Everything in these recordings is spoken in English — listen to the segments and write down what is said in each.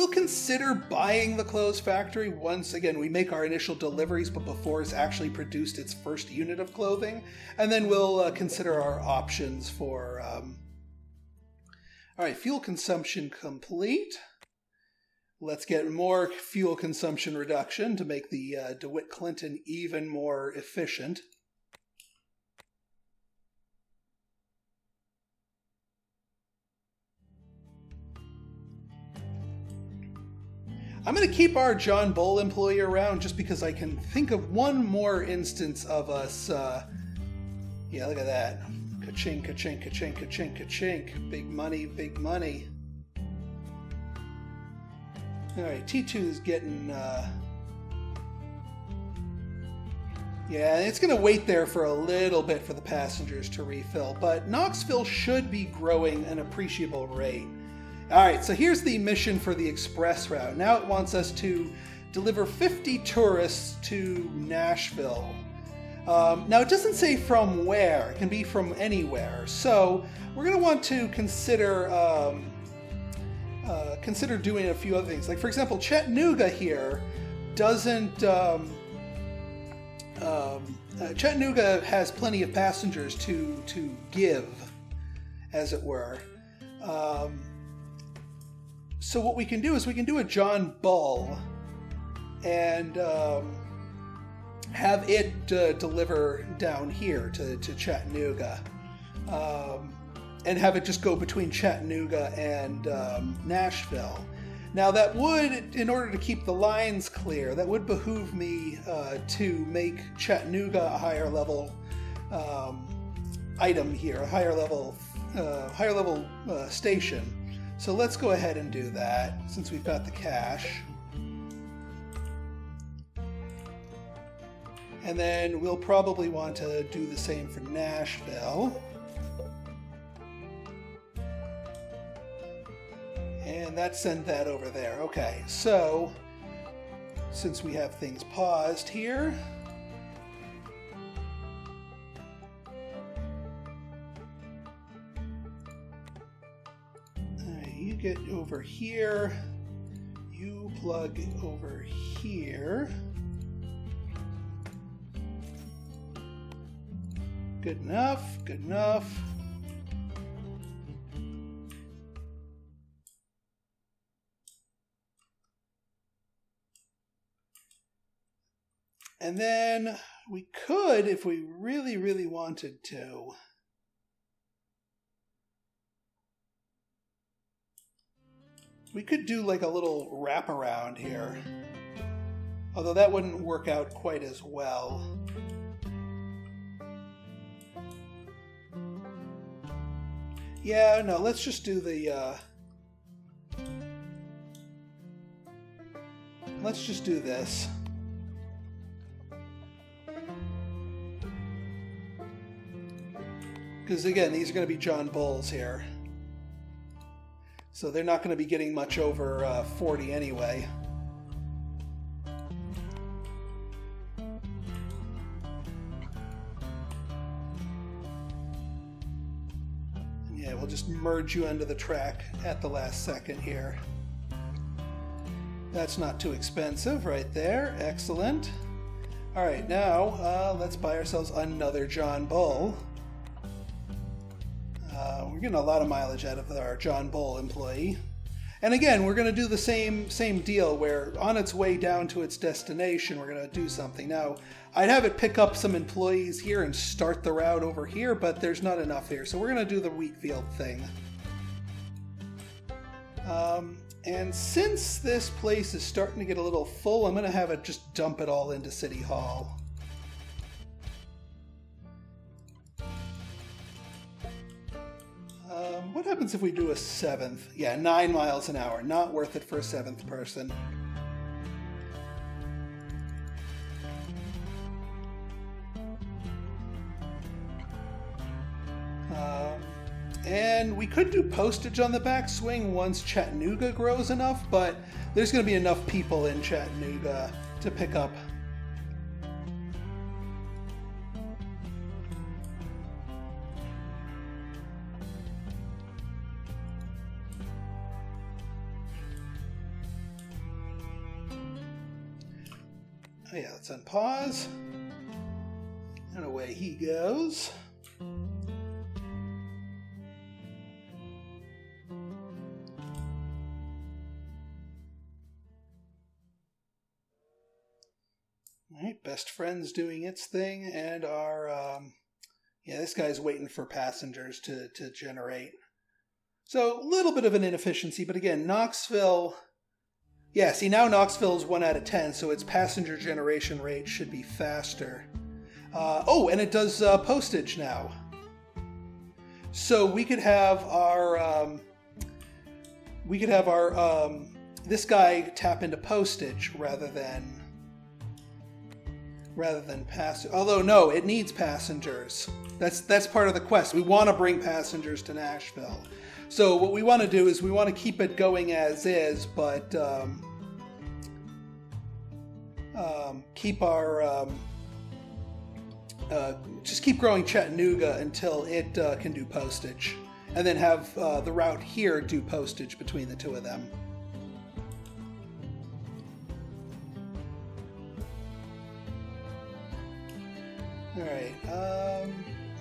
we'll consider buying the clothes factory once, again, we make our initial deliveries, but before it's actually produced its first unit of clothing. And then we'll consider our options for... all right, fuel consumption complete. Let's get more fuel consumption reduction to make the DeWitt Clinton even more efficient. I'm going to keep our John Bull employee around just because I can think of one more instance of us. Yeah, look at that. Ka-chink, ka-chink, ka-chink, ka-chink, ka-chink. Big money, big money. All right, T2 is getting... yeah, it's going to wait there for a little bit for the passengers to refill, but Knoxville should be growing an appreciable rate. All right, so here's the mission for the express route. Now it wants us to deliver 50 tourists to Nashville. Now it doesn't say from where. It can be from anywhere. So we're going to want to consider doing a few other things. Like, for example, Chattanooga here doesn't... Chattanooga has plenty of passengers to give, as it were. So what we can do is we can do a John Bull and have it deliver down here to Chattanooga, and have it just go between Chattanooga and Nashville. Now that would, in order to keep the lines clear, that would behoove me to make Chattanooga a higher level item here, a higher level station. So let's go ahead and do that, since we've got the cash. And then we'll probably want to do the same for Nashville. And that sent that over there. Okay, so since we have things paused here, you get over here, you plug over here. Good enough, good enough. And then we could, if we really, really wanted to, we could do like a little wraparound here. Although that wouldn't work out quite as well. Yeah, no, let's just do the, let's just do this. Because again, these are going to be John Bulls here. So they're not going to be getting much over 40 anyway. Yeah, we'll just merge you into the track at the last second here. That's not too expensive right there. Excellent. All right, now let's buy ourselves another John Bull. We're getting a lot of mileage out of our John Bull employee. And again, we're going to do the same deal where on its way down to its destination, we're going to do something. Now, I'd have it pick up some employees here and start the route over here, but there's not enough here. So we're going to do the wheat field thing. And since this place is starting to get a little full, I'm going to have it just dump it all into City Hall. What happens if we do a 7th? Yeah, 9 miles an hour. Not worth it for a 7th person. And we could do postage on the backswing once Chattanooga grows enough, but there's going to be enough people in Chattanooga to pick up. Oh yeah, let's unpause. And away he goes. Alright, best friend's doing its thing, and our, yeah, this guy's waiting for passengers to generate. So, a little bit of an inefficiency, but again, Knoxville... Yeah, see, now Knoxville is 1 out of 10, so its passenger generation rate should be faster. Oh, and it does postage now. So we could have our... this guy tap into postage rather than passengers. Although no, it needs passengers. That's part of the quest. We want to bring passengers to Nashville. So what we want to do is we want to keep it going as is, but keep our just keep growing Chattanooga until it can do postage, and then have the route here do postage between the two of them. All right.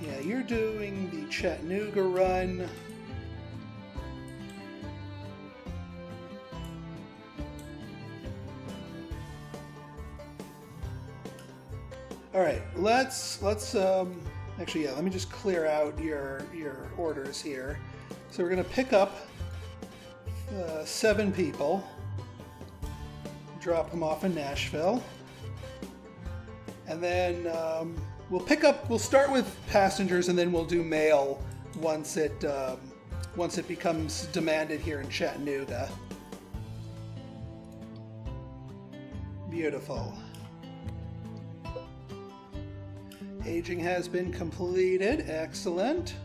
Yeah, you're doing the Chattanooga run. All right, let's actually, yeah, let me just clear out your orders here. So we're going to pick up 7 people, drop them off in Nashville, and then we'll start with passengers, and then we'll do mail once it becomes demanded here in Chattanooga. Beautiful. Aging has been completed. Excellent.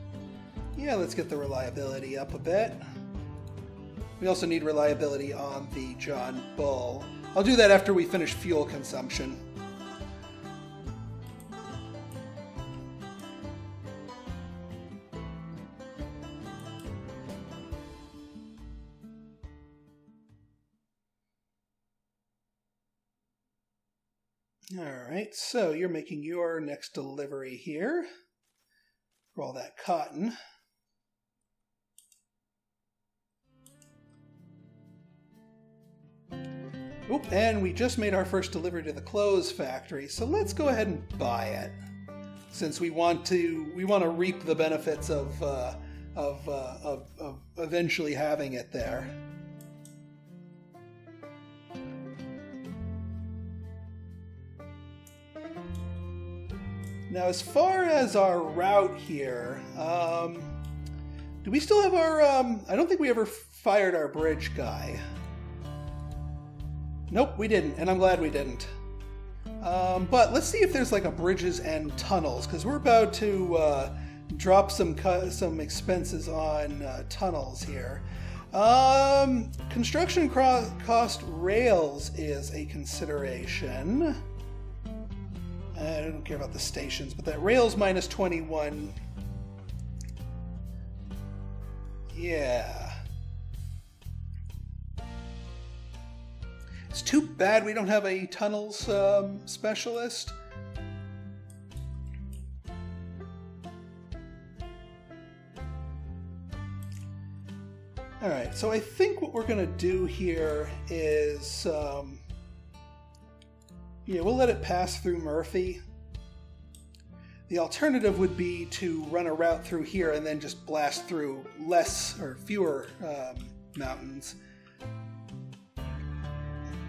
Yeah, let's get the reliability up a bit. We also need reliability on the John Bull. I'll do that after we finish fuel consumption. Alright, so you're making your next delivery here for all that cotton. Oop, and we just made our first delivery to the clothes factory, so let's go ahead and buy it, since we want to reap the benefits of eventually having it there. Now, as far as our route here, do we still have our, I don't think we ever fired our bridge guy. Nope, we didn't, and I'm glad we didn't. But let's see if there's like a bridges and tunnels, because we're about to drop some expenses on tunnels here. Construction cost rails is a consideration. I don't care about the stations, but that rails minus 21. Yeah. It's too bad we don't have a tunnels specialist. Alright, so I think what we're going to do here is... yeah, we'll let it pass through Murphy. The alternative would be to run a route through here and then just blast through fewer mountains.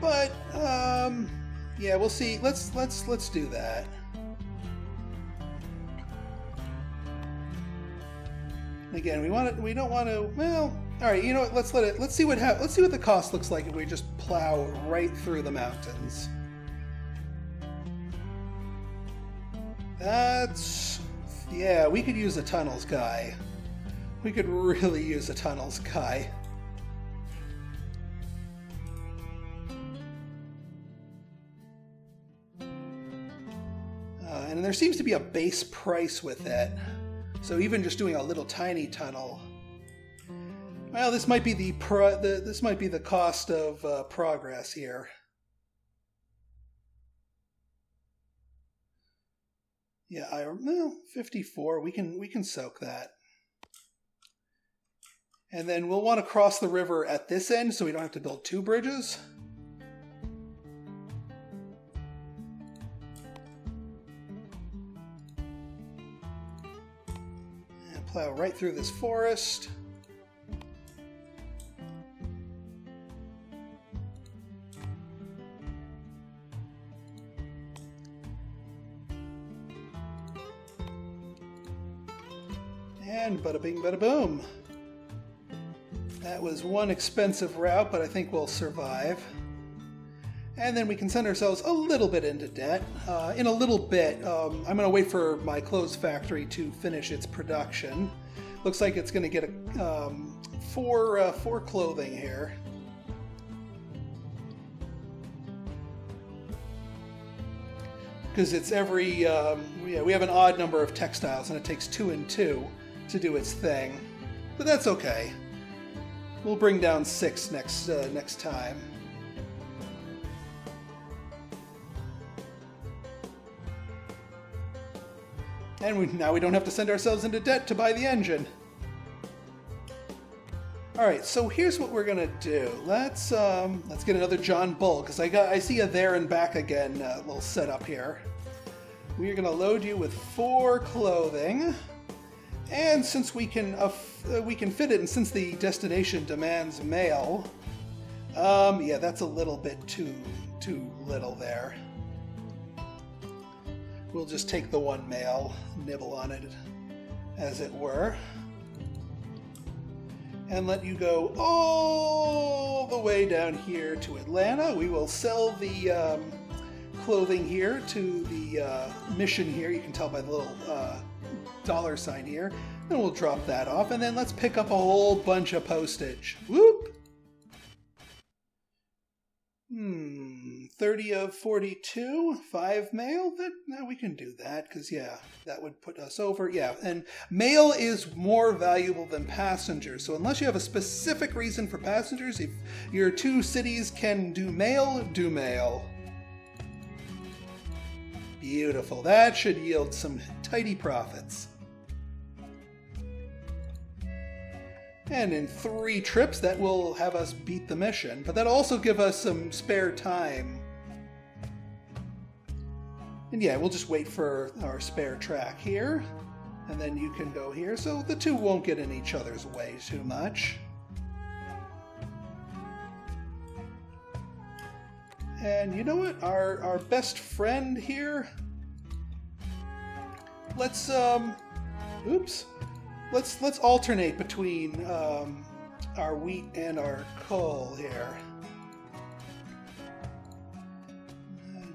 But yeah, we'll see. Let's do that. Again, we don't want to. Well, all right. You know what? Let's see what the cost looks like if we just plow right through the mountains. Yeah, we could use a tunnels guy. We could really use a tunnels guy. And there seems to be a base price with it. So even just doing a little tiny tunnel. Well, this might be the cost of progress here. Yeah, well, 54. We can soak that. And then we'll want to cross the river at this end so we don't have to build two bridges. And plow right through this forest. And bada bing, bada boom. That was one expensive route, but I think we'll survive. And then we can send ourselves a little bit into debt. In a little bit, I'm going to wait for my clothes factory to finish its production. Looks like it's going to get four clothing here. Because it's every, we have an odd number of textiles, and it takes 2 and 2 to do its thing. But that's okay. We'll bring down 6 next time. And now we don't have to send ourselves into debt to buy the engine. All right, so here's what we're gonna do. Let's get another John Bull, because I see a there and back again little setup here. We're gonna load you with 4 clothing, and since we can fit it, and since the destination demands mail, yeah, that's a little bit too little there. We'll just take the 1 mail, nibble on it, as it were, and let you go all the way down here to Atlanta. We will sell the clothing here to the mission here. You can tell by the little $sign here. And we'll drop that off, and then let's pick up a whole bunch of postage. Whoop! 30 of 42, 5 mail. No, we can do that, because yeah, that would put us over. Yeah, and mail is more valuable than passengers. So unless you have a specific reason for passengers, if your 2 cities can do mail, do mail. Beautiful. That should yield some tidy profits. And in 3 trips, that will have us beat the mission, but that'll also give us some spare time. And yeah, we'll just wait for our spare track here, and then you can go here, so the 2 won't get in each other's way too much. And you know what? Our best friend here, let's alternate between our wheat and our coal here.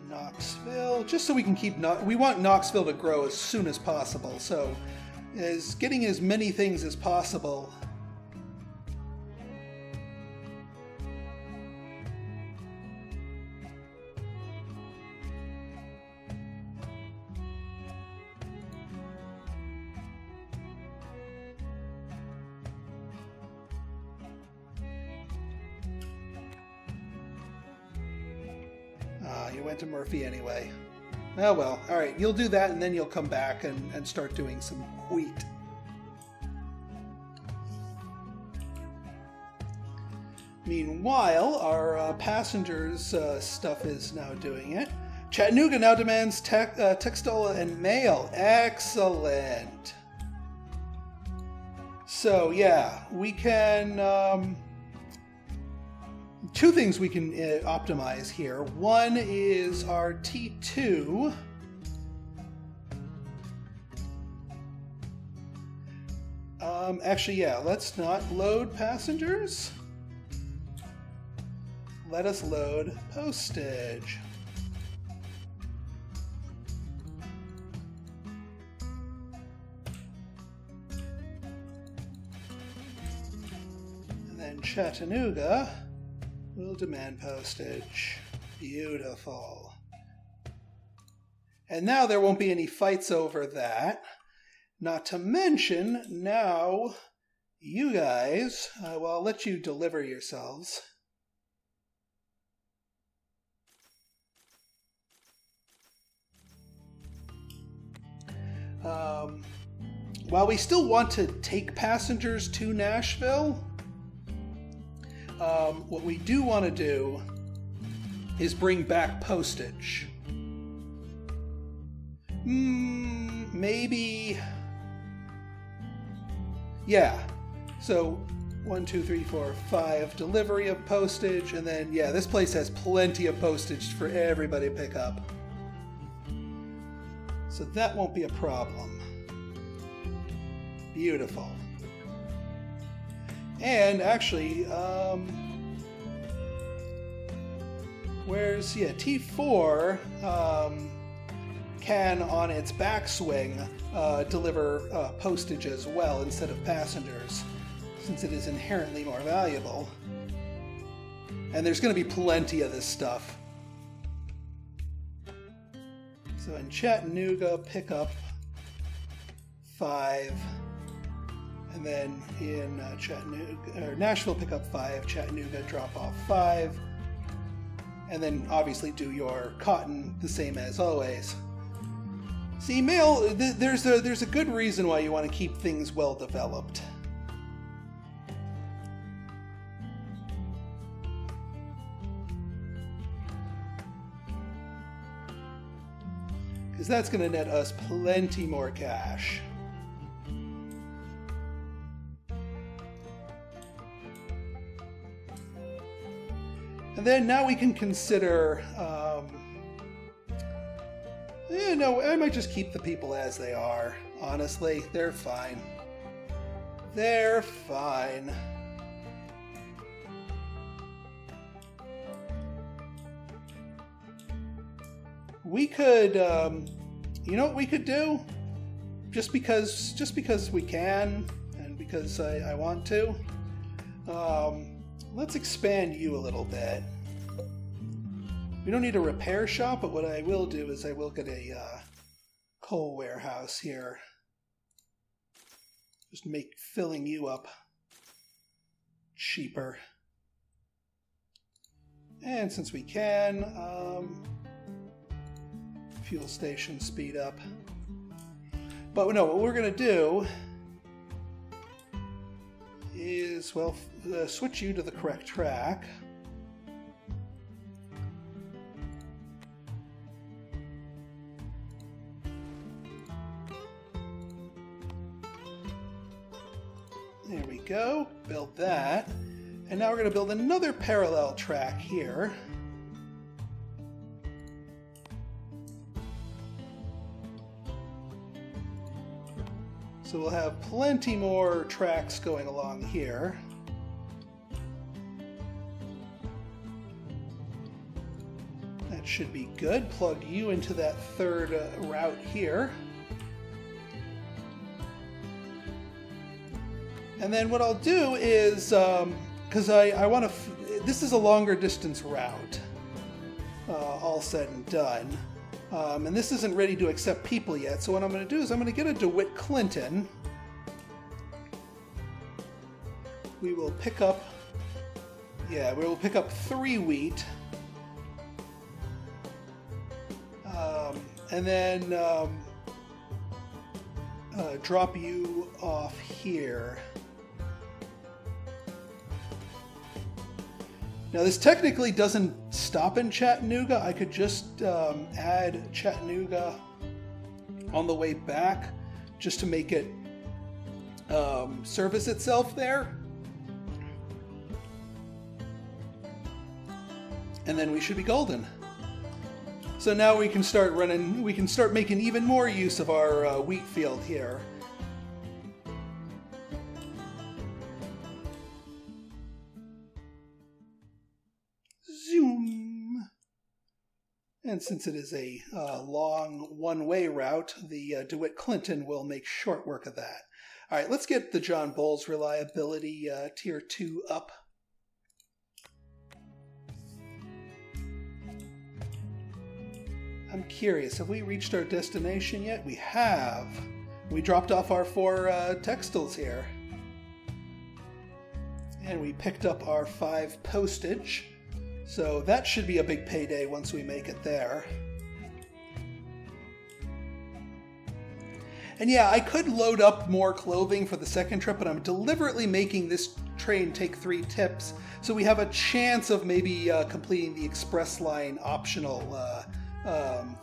Knoxville, just so we can keep. We want Knoxville to grow as soon as possible. So, getting as many things as possible. You went to Murphy anyway. Oh well, alright, you'll do that and then you'll come back and start doing some wheat. Meanwhile, our passengers' stuff is now doing it. Chattanooga now demands textile and mail. Excellent. So yeah, we can... 2 things we can optimize here. One is our T2. Actually, yeah, let's not load passengers. Let us load postage. And then Chattanooga will demand postage. Beautiful. And now there won't be any fights over that. Not to mention, now you guys, well, I'll let you deliver yourselves. While we still want to take passengers to Nashville, what we do want to do is bring back postage. Maybe... Yeah. So 1, 2, 3, 4, 5 delivery of postage, and then yeah, this place has plenty of postage for everybody to pick up. So that won't be a problem. Beautiful. And actually, where's, yeah, T4 can, on its backswing, deliver postage as well instead of passengers, since it is inherently more valuable. And there's going to be plenty of this stuff. So in Chattanooga, pick up 5. And then in Chattanooga, or Nashville, pick up 5. Chattanooga, drop off 5. And then obviously do your cotton the same as always. See, mail, there's a good reason why you want to keep things well developed. Because that's going to net us plenty more cash. And then now we can consider, no, I might just keep the people as they are. Honestly, they're fine. They're fine. We could, you know what we could do? Just because we can, and because I want to. Let's expand you a little bit. We don't need a repair shop, but what I will do is I will get a coal warehouse here. Just make filling you up cheaper. And since we can, fuel station speed up. But no, what we're going to do is, well, switch you to the correct track. There we go, build that. And now we're going to build another parallel track here. So we'll have plenty more tracks going along here. That should be good. Plug you into that third route here. And then what I'll do is, because I want to, this is a longer distance route, all said and done. And this isn't ready to accept people yet, so what I'm going to do is I'm going to get a DeWitt Clinton. We will pick up, yeah, we will pick up 3 wheat. And then drop you off here. Now this technically doesn't stop in Chattanooga. I could just add Chattanooga on the way back just to make it service itself there. And then we should be golden. So now we can start running, we can start making even more use of our wheat field here. Zoom. And since it is a long one-way route, the DeWitt Clinton will make short work of that. All right, let's get the John Bowles reliability tier 2 up. I'm curious, have we reached our destination yet? We have. We dropped off our 4 textiles here. And we picked up our 5 postage. So that should be a big payday once we make it there. And yeah, I could load up more clothing for the second trip, but I'm deliberately making this train take 3 tips, so we have a chance of maybe completing the express line optional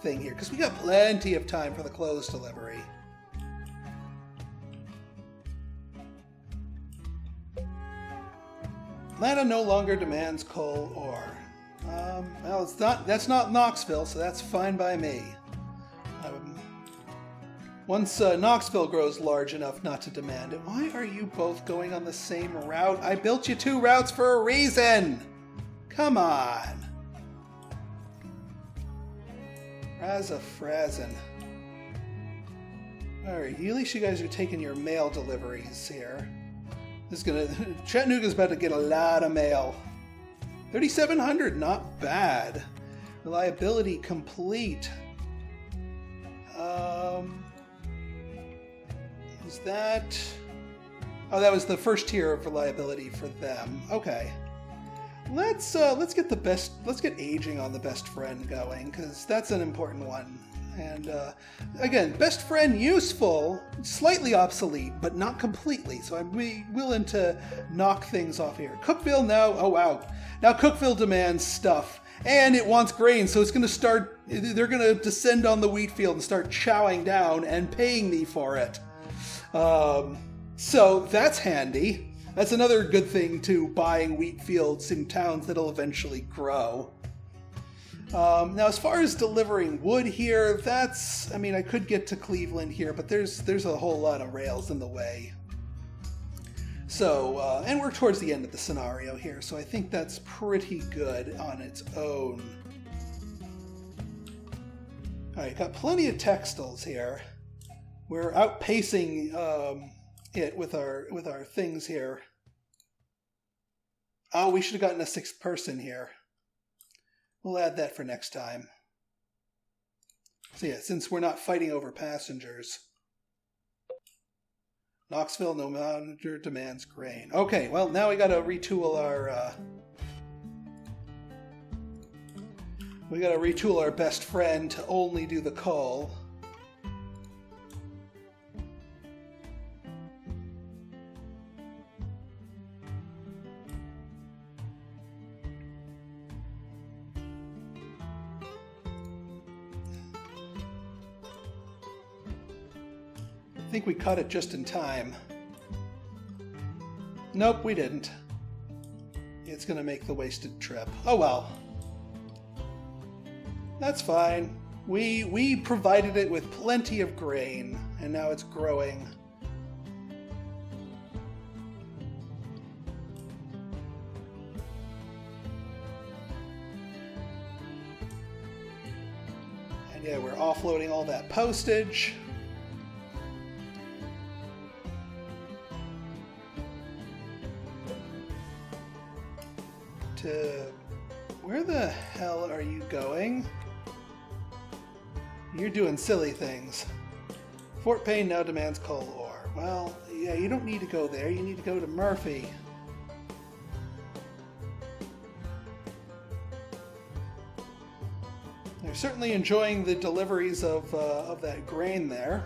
thing here, because we got plenty of time for the clothes delivery. Atlanta no longer demands coal ore. Well, that's not Knoxville, so that's fine by me. Once Knoxville grows large enough not to demand it. Why are you both going on the same route? I built you 2 routes for a reason! Come on! Razza-frazzin'. Alright, at least you guys are taking your mail deliveries here. This is gonna... Chattanooga's about to get a lot of mail. 3,700, not bad. Reliability complete. Is that... Oh, that was the first tier of reliability for them. Okay. Let's get the best... Let's get aging on the best friend going, because that's an important one. And, again, best friend useful, slightly obsolete, but not completely. So I'm willing to knock things off here. Cookville now... Oh, wow. Now Cookville demands stuff. And it wants grain, so it's going to start... They're going to descend on the wheat field and start chowing down and paying me for it. So that's handy. That's another good thing to buying wheat fields in towns that'll eventually grow. Now, as far as delivering wood here, that's... I mean, I could get to Cleveland here, but there's a whole lot of rails in the way. So, and we're towards the end of the scenario here, so I think that's pretty good on its own. Alright, got plenty of textiles here. We're outpacing it with our things here. Oh, we should have gotten a 6th person here. We'll add that for next time. So yeah, since we're not fighting over passengers. Knoxville no longer demands grain. Okay, well now we gotta retool our best friend to only do the coal. I think we cut it just in time. Nope, we didn't. It's gonna make the wasted trip. Oh well. That's fine. We provided it with plenty of grain, and now it's growing. And yeah, we're offloading all that postage. Where the hell are you going? You're doing silly things. Fort Payne now demands coal ore. Well, yeah, you don't need to go there. You need to go to Murphy. They're certainly enjoying the deliveries of that grain there.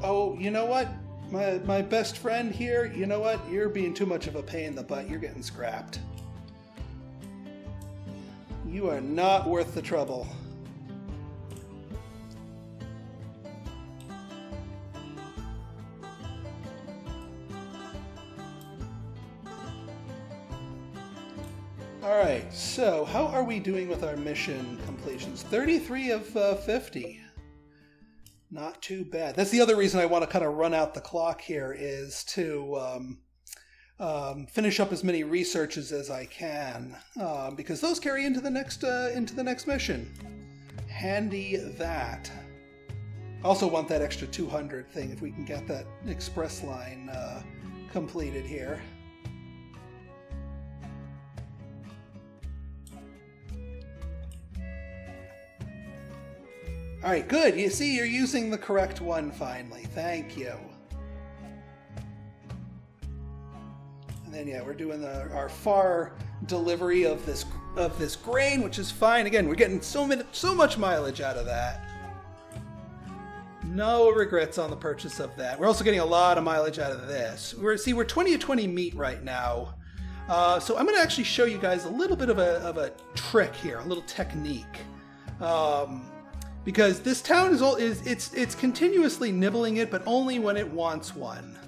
Oh, you know what? My best friend here, you know what? You're being too much of a pain in the butt. You're getting scrapped. You are not worth the trouble. Alright, so how are we doing with our mission completions? 33 of 50. Not too bad. That's the other reason I want to kind of run out the clock here, is to finish up as many researches as I can, because those carry into the next mission. Handy that. Also want that extra 200 thing if we can get that express line completed here. All right, good. You see, you're using the correct one finally. Thank you. And then, yeah, we're doing our far delivery of this of this grain, which is fine. Again, we're getting so much mileage out of that. No regrets on the purchase of that. We're also getting a lot of mileage out of this. We're 20 of 20 meat right now. So I'm going to actually show you guys a little bit of a trick here, a little technique. Because this town it's continuously nibbling it, but only when it wants one.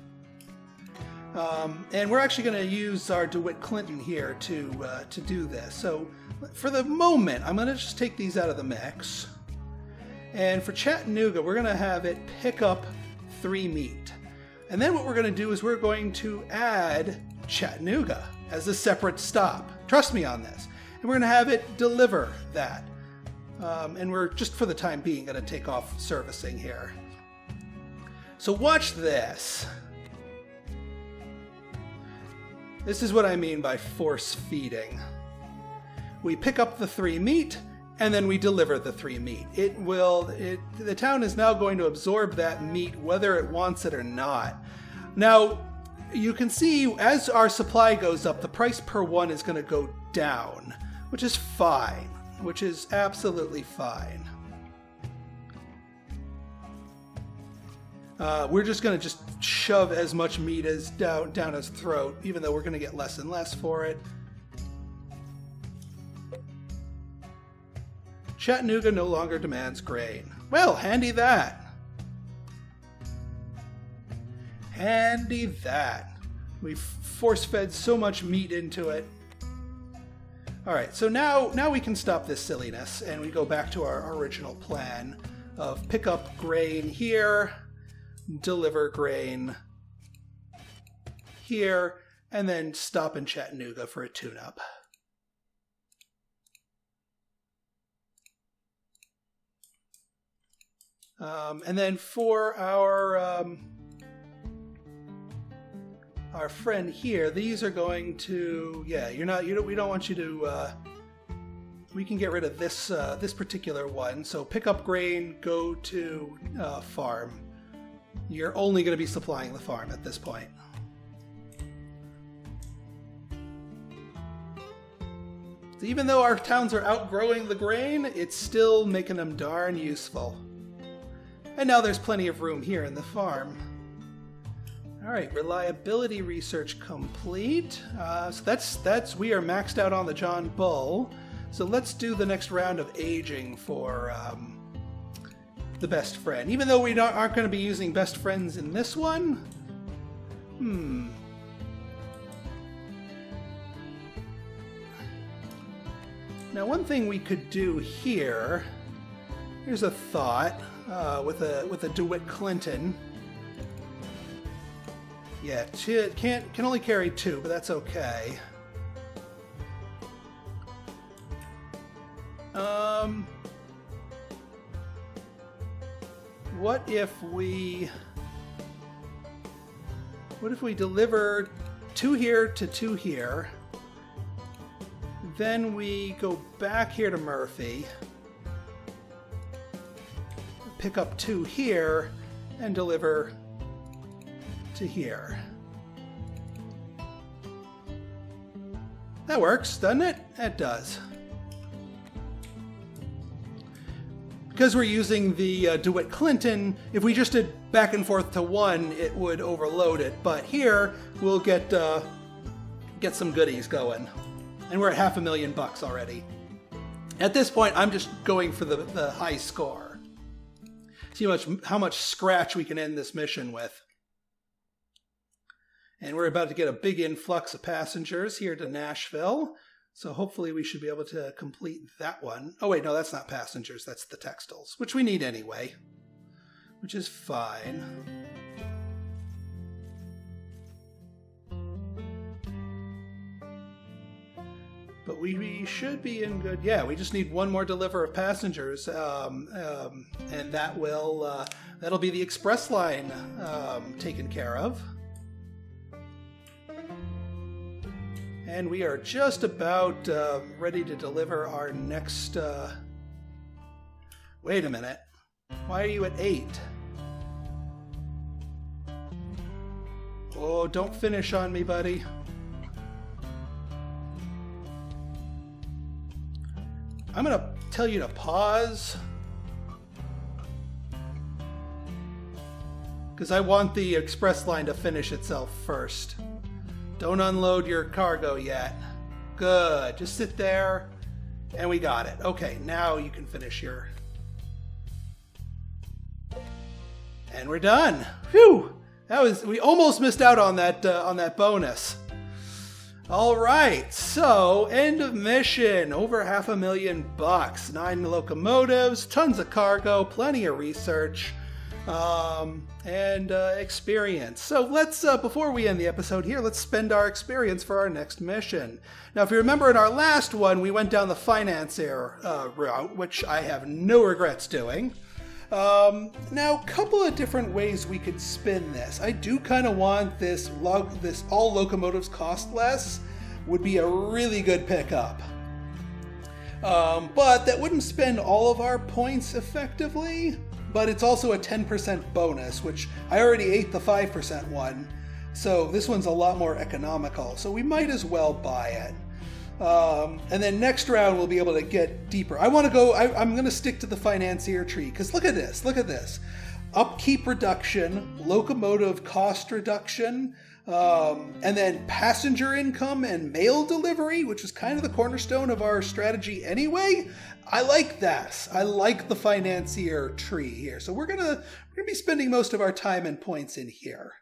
And we're actually going to use our DeWitt Clinton here to do this. So for the moment, I'm going to just take these out of the mix. And for Chattanooga, we're going to have it pick up 3 meat. And then what we're going to do is we're going to add Chattanooga as a separate stop. Trust me on this. And we're going to have it deliver that. And we're just for the time being going to take off servicing here. So watch this. This is what I mean by force feeding. We pick up the 3 meat, and then we deliver the 3 meat. The town is now going to absorb that meat whether it wants it or not. Now, you can see as our supply goes up, the price per one is going to go down, which is fine, which is absolutely fine. We're just going to shove as much meat as down his throat, even though we're going to get less and less for it. Chattanooga no longer demands grain. Well, handy that. Handy that. We've force-fed so much meat into it. Alright, so now we can stop this silliness and we go back to our original plan of pick up grain here, deliver grain here, and then stop in Chattanooga for a tune-up. And then for our friend here, these are going to, we don't want you to, we can get rid of this this particular one. So pick up grain, go to farm. You're only going to be supplying the farm at this point. So even though our towns are outgrowing the grain, it's still making them darn useful. And now there's plenty of room here in the farm. Alright, reliability research complete. So that's we are maxed out on the John Bull. So let's do the next round of aging for the best friend. Even though we aren't going to be using best friends in this one. Now one thing we could do here, here's a thought. With a DeWitt Clinton. Yeah, can only carry 2, but that's okay. What if we deliver 2 here to 2 here? Then we go back here to Murphy. Pick up 2 here and deliver to here. That works, doesn't it? It does. Because we're using the DeWitt Clinton, if we just did back and forth to 1, it would overload it. But here, we'll get some goodies going. And we're at $500,000 already. At this point, I'm just going for the high score. See how much scratch we can end this mission with. And we're about to get a big influx of passengers here to Nashville. So hopefully we should be able to complete that one. Oh wait, no, that's not passengers, that's the textiles, which we need anyway, which is fine. But we should be in good. Yeah, we just need one more deliver of passengers, and that will that'll be the express line taken care of. And we are just about ready to deliver our next. Wait a minute, why are you at 8? Oh, don't finish on me, buddy. I'm going to tell you to pause, because I want the express line to finish itself first. Don't unload your cargo yet. Good. Just sit there, and we got it. Okay, now you can finish your... And we're done. Phew! We almost missed out on that bonus. All right, so end of mission. Over $500,000. 9 locomotives, tons of cargo, plenty of research, and experience. So let's, before we end the episode here, let's spend our experience for our next mission. Now, if you remember in our last one, we went down the financier route, which I have no regrets doing. Now, a couple of different ways we could spin this. I do kind of want this all locomotives cost less would be a really good pickup. But that wouldn't spend all of our points effectively, but it's also a 10% bonus, which I already ate the 5% one, so this one's a lot more economical, so we might as well buy it. And then next round we'll be able to get deeper. I'm going to stick to the financier tree, because look at this. Upkeep reduction, locomotive cost reduction, and then passenger income and mail delivery, which is kind of the cornerstone of our strategy anyway. I like this. I like the financier tree here. So we're gonna be spending most of our time and points in here.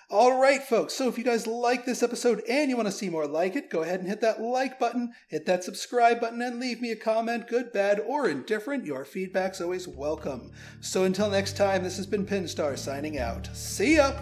All right, folks, so if you guys like this episode and you want to see more like it, go ahead and hit that like button, hit that subscribe button, and leave me a comment, good, bad, or indifferent. Your feedback's always welcome. So until next time, this has been Pinstar signing out. See ya!